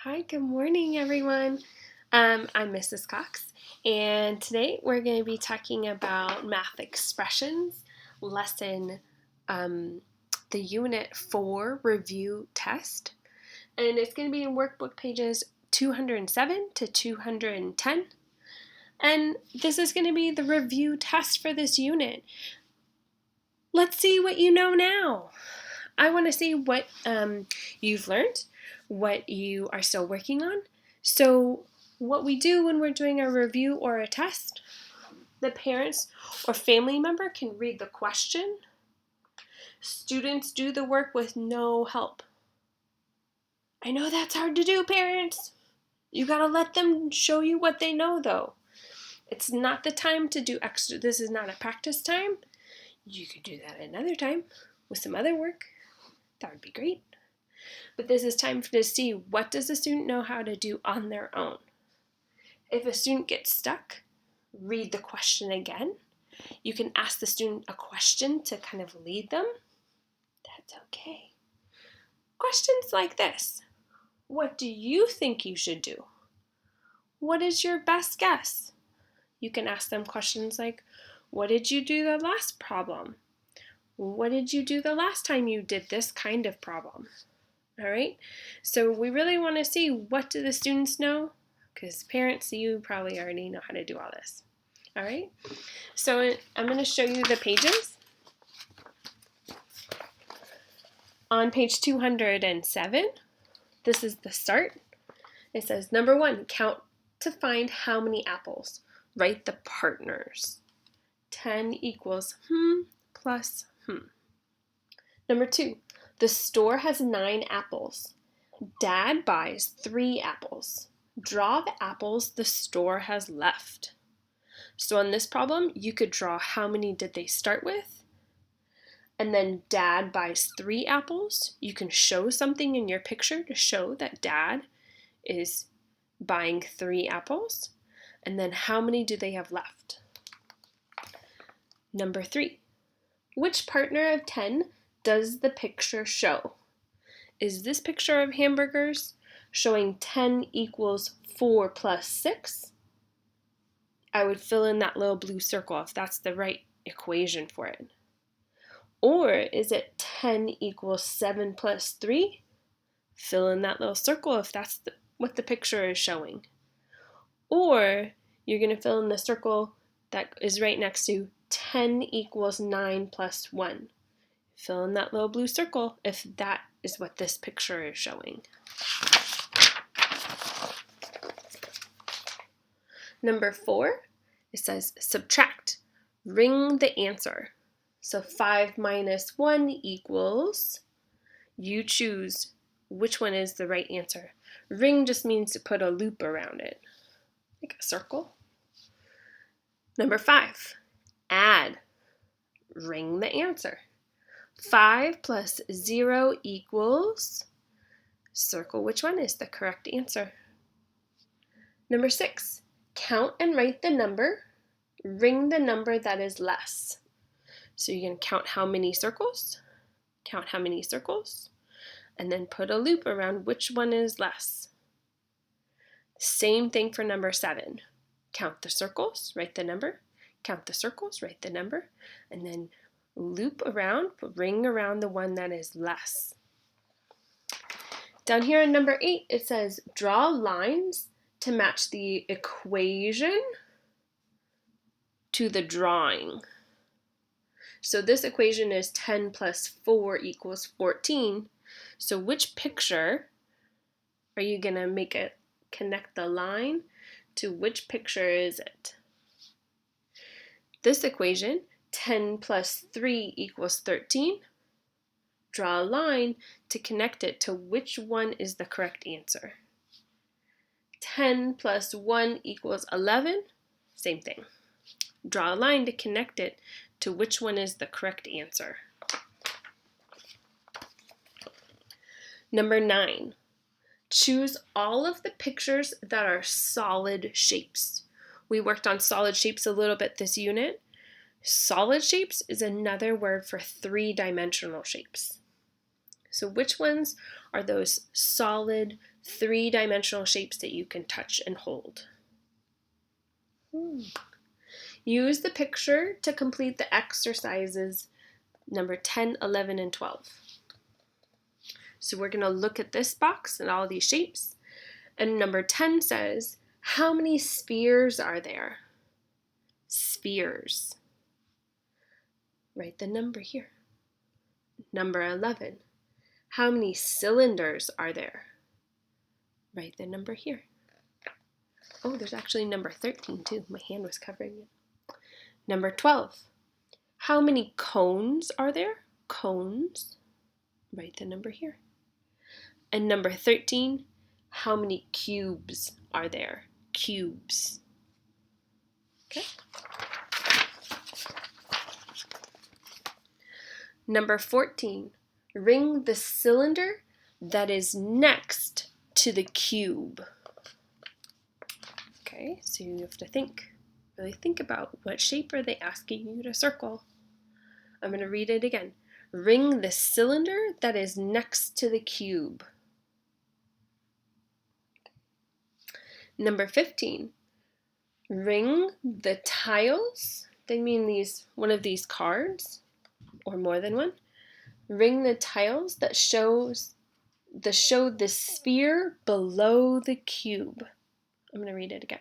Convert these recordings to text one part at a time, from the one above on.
Hi, good morning, everyone. I'm Mrs. Cox, and today we're going to be talking about math expressions, lesson the Unit 4 review test, and it's going to be in workbook pages 207 to 210, and this is going to be the review test for this unit. Let's see what you know now. I want to see what you've learned, what you are still working on. So what we do when we're doing a review or a test, the parents or family member can read the question. Students do the work with no help. I know that's hard to do, parents. You gotta let them show you what they know, though. It's not the time to do extra. This is not a practice time. You could do that another time with some other work. That would be great. But this is time to see what does the student know how to do on their own. If a student gets stuck, read the question again. You can ask the student a question to kind of lead them. That's okay. Questions like this. What do you think you should do? What is your best guess? You can ask them questions like, what did you do the last problem? What did you do the last time you did this kind of problem? All right, so we really want to see what do the students know, because parents, you probably already know how to do all this. All right, so I'm going to show you the pages. On page 207, this is the start. It says, number 1, count to find how many apples. Write the partners. 10 equals plus Number 2, the store has 9 apples. Dad buys 3 apples. Draw the apples the store has left. So on this problem, you could draw how many did they start with. And then Dad buys 3 apples. You can show something in your picture to show that Dad is buying 3 apples. And then how many do they have left? Number 3, which partner of 10 does the picture show? Is this picture of hamburgers showing 10 equals 4 plus 6? I would fill in that little blue circle if that's the right equation for it. Or is it 10 equals 7 plus 3? Fill in that little circle if that's what the picture is showing. Or you're going to fill in the circle that is right next to 10 equals 9 plus 1. Fill in that little blue circle if that is what this picture is showing. Number 4, it says subtract. Ring the answer. So 5 minus 1 equals, you choose which one is the right answer. Ring just means to put a loop around it, like a circle. Number 5, add. Ring the answer. 5 plus 0 equals, circle which one is the correct answer. Number 6, count and write the number. Ring the number that is less. So you can count how many circles, and then put a loop around which one is less. Same thing for number 7. Count the circles, write the number, count the circles, write the number, and then loop around, ring around the one that is less. Down here in number 8, it says draw lines to match the equation to the drawing. So this equation is 10 plus 4 equals 14. So which picture are you going to connect the line to? Which picture is it? This equation, 10 plus 3 equals 13. Draw a line to connect it to which one is the correct answer. 10 plus 1 equals 11. Same thing. Draw a line to connect it to which one is the correct answer. Number 9, choose all of the pictures that are solid shapes. We worked on solid shapes a little bit this unit. Solid shapes is another word for 3-dimensional shapes. So which ones are those solid three-dimensional shapes that you can touch and hold. Use the picture to complete the exercises number 10, 11, and 12. So we're going to look at this box and all these shapes. And number 10 says, how many spheres are there? Spheres. Write the number here. Number 11. How many cylinders are there? Write the number here. Oh, there's actually number 13 too. My hand was covering it. Number 12. How many cones are there? Cones. Write the number here. And number 13. How many cubes are there? Cubes. Okay. Number 14. Ring the cylinder that is next to the cube. Okay, so you have to really think about what shape are they asking you to circle. I'm going to read it again. Ring the cylinder that is next to the cube. Number 15. Ring the tiles. They mean one of these cards, or more than one. Ring the tiles that show the sphere below the cube. I'm going to read it again.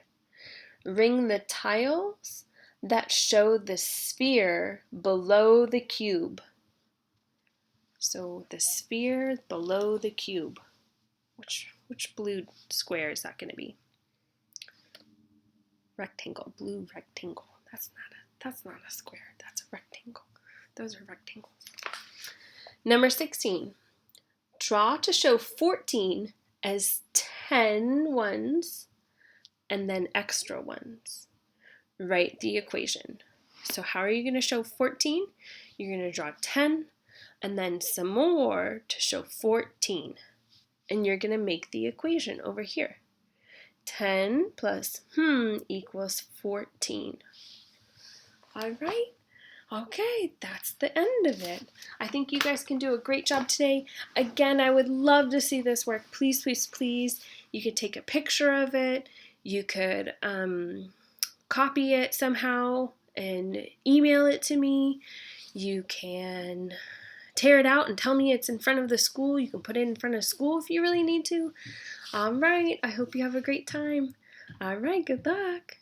Ring the tiles that show the sphere below the cube. So the sphere below the cube. Which blue square is that going to be? Rectangle, blue rectangle. That's not a square. That's a rectangle. Those are rectangles. Number 16. Draw to show 14 as 10 ones and then extra ones. Write the equation. So how are you going to show 14? You're going to draw 10 and then some more to show 14. And you're going to make the equation over here. 10 plus equals 14. All right. Okay, that's the end of it. I think you guys can do a great job today. Again, I would love to see this work. Please, please, please. You could take a picture of it. You could copy it somehow and email it to me. You can tear it out and tell me it's in front of the school. You can put it in front of school if you really need to. All right, I hope you have a great time. All right, good luck.